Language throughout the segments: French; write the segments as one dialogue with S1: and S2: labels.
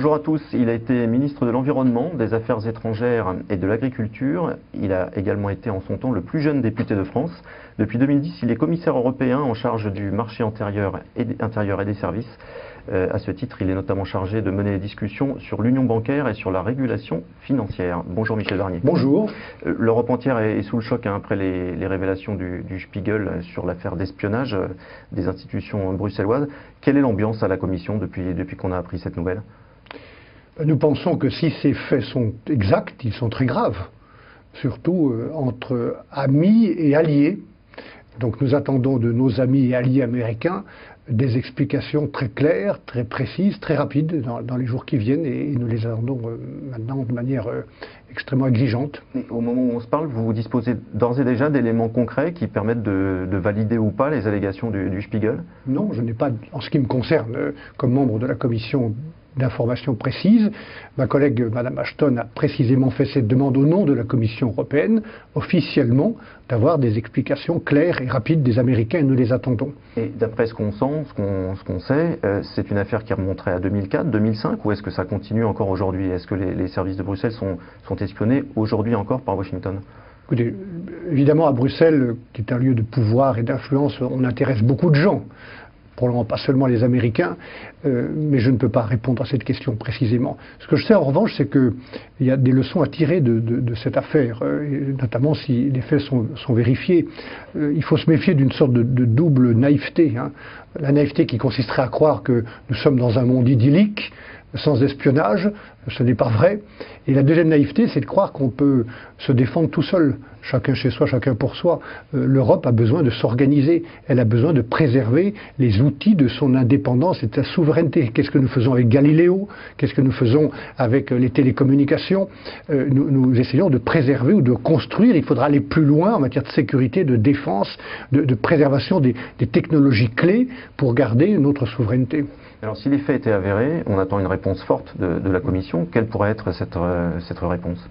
S1: Bonjour à tous. Il a été ministre de l'Environnement, des Affaires étrangères et de l'Agriculture. Il a également été en son temps le plus jeune député de France. Depuis 2010, il est commissaire européen en charge du marché intérieur et des services. À ce titre, il est notamment chargé de mener des discussions sur l'union bancaire et sur la régulation financière. Bonjour Michel Barnier.
S2: Bonjour.
S1: L'Europe entière est sous le choc après les révélations du Spiegel sur l'affaire d'espionnage des institutions bruxelloises. Quelle est l'ambiance à la Commission depuis qu'on a appris cette nouvelle ?
S2: Nous pensons que si ces faits sont exacts, ils sont très graves, surtout entre amis et alliés. Donc nous attendons de nos amis et alliés américains des explications très claires, très précises, très rapides dans les jours qui viennent, et nous les attendons maintenant de manière extrêmement exigeante.
S1: Et au moment où on se parle, vous disposez d'ores et déjà d'éléments concrets qui permettent de valider ou pas les allégations du Spiegel ?
S2: Non, je n'ai pas, en ce qui me concerne, comme membre de la commission d'informations précises. Ma collègue Madame Ashton a précisément fait cette demande au nom de la Commission européenne, officiellement, d'avoir des explications claires et rapides des Américains, et nous les attendons.
S1: Et d'après ce qu'on sent, ce qu'on sait, c'est une affaire qui remonterait à 2004, 2005, ou est-ce que ça continue encore aujourd'hui ? Est-ce que les services de Bruxelles sont espionnés aujourd'hui encore par Washington ?
S2: Écoutez, évidemment à Bruxelles, qui est un lieu de pouvoir et d'influence, on intéresse beaucoup de gens. Probablement pas seulement les Américains, mais je ne peux pas répondre à cette question précisément. Ce que je sais en revanche, c'est qu'il y a des leçons à tirer de cette affaire, et notamment si les faits sont vérifiés. Il faut se méfier d'une sorte de double naïveté, hein. La naïveté qui consisterait à croire que nous sommes dans un monde idyllique, sans espionnage, ce n'est pas vrai. Et la deuxième naïveté, c'est de croire qu'on peut se défendre tout seul, chacun chez soi, chacun pour soi. L'Europe a besoin de s'organiser, elle a besoin de préserver les outils de son indépendance et de sa souveraineté. Qu'est-ce que nous faisons avec Galiléo? Qu'est-ce que nous faisons avec les télécommunications? Nous essayons de préserver ou de construire. Il faudra aller plus loin en matière de sécurité, de défense, de préservation des technologies clés pour garder notre souveraineté.
S1: Alors si les faits étaient avérés, on attend une réponse forte de la Commission. Quelle pourrait être cette réponse ?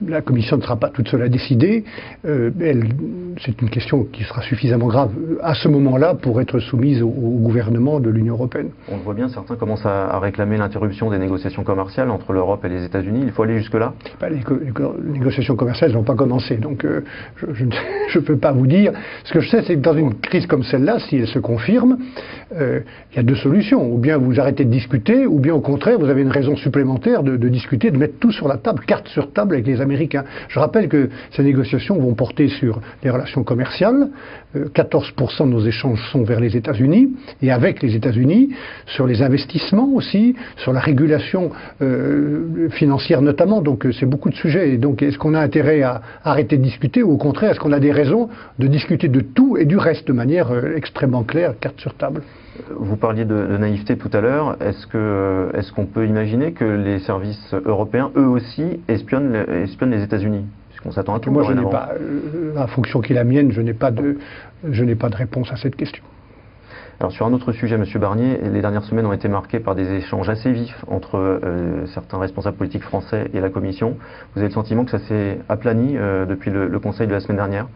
S2: La Commission ne sera pas toute seule à décider. C'est une question qui sera suffisamment grave à ce moment-là pour être soumise au gouvernement de l'Union européenne.
S1: On le voit bien, certains commencent à réclamer l'interruption des négociations commerciales entre l'Europe et les États-Unis. Il faut aller jusque-là ?
S2: Les négociations commerciales n'ont pas commencé, donc je ne peux pas vous dire. Ce que je sais, c'est que dans une crise comme celle-là, si elle se confirme, il y a deux solutions. Ou bien vous arrêtez de discuter, ou bien au contraire, vous avez une raison supplémentaire de discuter, de mettre tout sur la table, carte sur table avec les Américains. Je rappelle que ces négociations vont porter sur les relations commerciales. 14% de nos échanges sont vers les États-Unis et avec les États-Unis, sur les investissements aussi, sur la régulation financière notamment. Donc c'est beaucoup de sujets. Et donc est-ce qu'on a intérêt à arrêter de discuter ou au contraire est-ce qu'on a des raisons de discuter de tout et du reste de manière extrêmement claire, carte sur table?
S1: Vous parliez de naïveté tout à l'heure. Est-ce qu'on peut imaginer que les services européens, eux aussi, espionnent les États-Unis ? Puisqu'on s'attend à tout.
S2: Moi, je n'ai pas, la fonction qui est la mienne, je n'ai pas de réponse à cette question.
S1: Alors sur un autre sujet, M. Barnier, les dernières semaines ont été marquées par des échanges assez vifs entre certains responsables politiques français et la Commission. Vous avez le sentiment que ça s'est aplani depuis le Conseil de la semaine dernière ?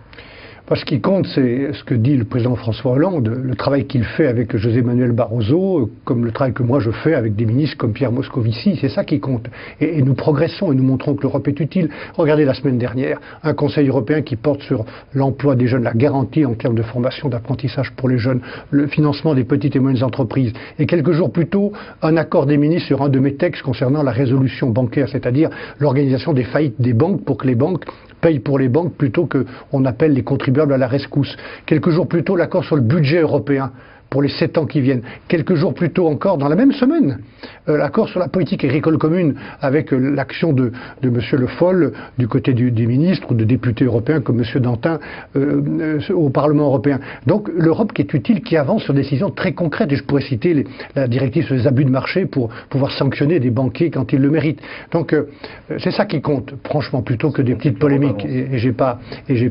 S2: Ce qui compte, c'est ce que dit le président François Hollande, le travail qu'il fait avec José Manuel Barroso, comme le travail que moi je fais avec des ministres comme Pierre Moscovici, c'est ça qui compte. Et nous progressons et nous montrons que l'Europe est utile. Regardez la semaine dernière, un Conseil européen qui porte sur l'emploi des jeunes, la garantie en termes de formation, d'apprentissage pour les jeunes, le financement des petites et moyennes entreprises. Et quelques jours plus tôt, un accord des ministres sur un de mes textes concernant la résolution bancaire, c'est-à-dire l'organisation des faillites des banques pour que les banques payent pour les banques plutôt qu'on appelle les contribuables à la rescousse. Quelques jours plus tôt, l'accord sur le budget européen pour les 7 ans qui viennent. Quelques jours plus tôt encore, dans la même semaine, l'accord sur la politique agricole commune avec l'action de M. Le Foll du côté des ministres ou de députés européens comme M. Dantin au Parlement européen. Donc l'Europe qui est utile, qui avance sur des décisions très concrètes. Et je pourrais citer la directive sur les abus de marché pour pouvoir sanctionner des banquiers quand ils le méritent. Donc c'est ça qui compte, franchement, plutôt que des petites polémiques. Et j'ai pas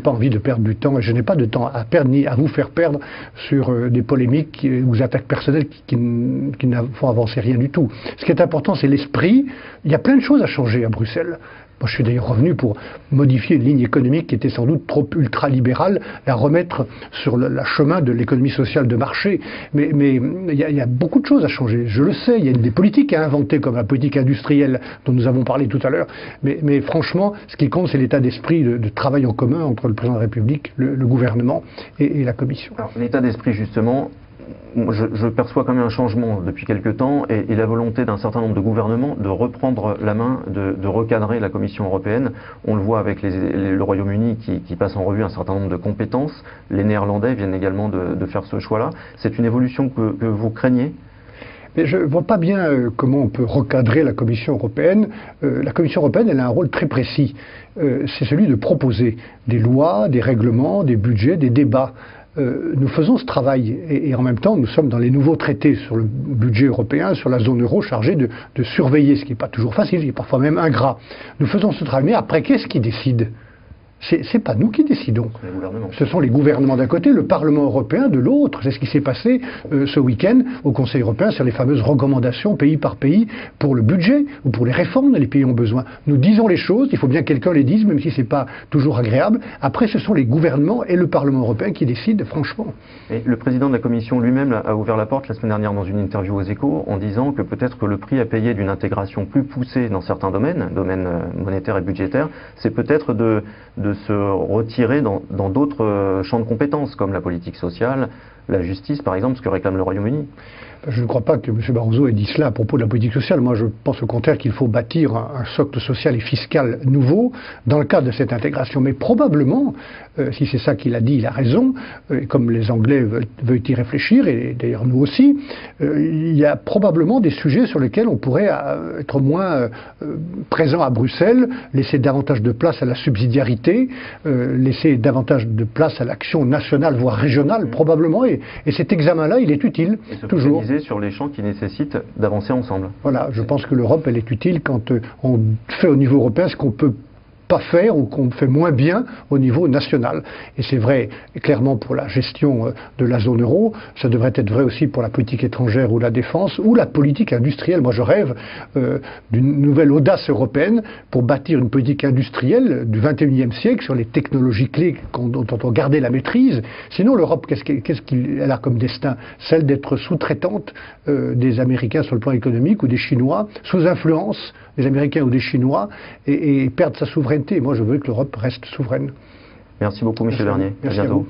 S2: envie de perdre du temps, et je n'ai pas de temps à perdre ni à vous faire perdre sur des polémiques ou attaques personnelles qui ne font avancer rien du tout. Ce qui est important, c'est l'esprit. Il y a plein de choses à changer à Bruxelles. Moi, je suis d'ailleurs revenu pour modifier une ligne économique qui était sans doute trop ultralibérale, la remettre sur le chemin de l'économie sociale de marché. Mais il y a beaucoup de choses à changer. Je le sais, il y a des politiques à inventer, comme la politique industrielle dont nous avons parlé tout à l'heure. Mais franchement, ce qui compte, c'est l'état d'esprit de travail en commun entre le président de la République, le gouvernement et la Commission.
S1: Alors, l'état d'esprit, justement, je perçois quand même un changement depuis quelque temps et la volonté d'un certain nombre de gouvernements de reprendre la main, de recadrer la Commission européenne. On le voit avec le Royaume-Uni qui passe en revue un certain nombre de compétences. Les Néerlandais viennent également de faire ce choix-là. C'est une évolution que vous craignez ?
S2: Mais je ne vois pas bien comment on peut recadrer la Commission européenne. La Commission européenne, elle a un rôle très précis. C'est celui de proposer des lois, des règlements, des budgets, des débats. Nous faisons ce travail et en même temps nous sommes dans les nouveaux traités sur le budget européen, sur la zone euro, chargés de surveiller, ce qui n'est pas toujours facile, et parfois même ingrat. Nous faisons ce travail, mais après, qu'est-ce qui décide ? C'est pas nous qui décidons. Ce sont les gouvernements d'un côté, le Parlement européen de l'autre. C'est ce qui s'est passé ce week-end au Conseil européen sur les fameuses recommandations pays par pays pour le budget ou pour les réformes dont les pays ont besoin. Nous disons les choses, il faut bien que quelqu'un les dise, même si c'est pas toujours agréable. Après, ce sont les gouvernements et le Parlement européen qui décident, franchement.
S1: Et le président de la Commission lui-même a ouvert la porte la semaine dernière dans une interview aux Échos en disant que peut-être que le prix à payer d'une intégration plus poussée dans certains domaines monétaires et budgétaires, c'est peut-être de se retirer dans d'autres champs de compétences, comme la politique sociale, la justice par exemple, ce que réclame le Royaume-Uni.
S2: Je ne crois pas que M. Barroso ait dit cela à propos de la politique sociale. Moi, je pense au contraire qu'il faut bâtir un socle social et fiscal nouveau dans le cadre de cette intégration. Mais probablement, si c'est ça qu'il a dit, il a raison, comme les Anglais veulent y réfléchir, et d'ailleurs nous aussi, il y a probablement des sujets sur lesquels on pourrait être moins présent à Bruxelles, laisser davantage de place à la subsidiarité, laisser davantage de place à l'action nationale, voire régionale, probablement, et cet examen-là, il est utile, toujours.
S1: Sur les champs qui nécessitent d'avancer ensemble.
S2: Voilà, je pense que l'Europe, elle est utile quand on fait au niveau européen ce qu'on peut pas faire ou qu'on fait moins bien au niveau national. Et c'est vrai clairement pour la gestion de la zone euro, ça devrait être vrai aussi pour la politique étrangère ou la défense ou la politique industrielle. Moi je rêve d'une nouvelle audace européenne pour bâtir une politique industrielle du XXIe siècle sur les technologies clés dont on gardait la maîtrise. Sinon l'Europe, qu'est-ce qu'elle a comme destin? Celle d'être sous-traitante des Américains sur le plan économique ou des Chinois, sous influence des Américains ou des Chinois et perdre sa souveraineté. Moi, je veux que l'Europe reste souveraine.
S1: Merci beaucoup, Michel Bernier.
S2: Merci à bientôt.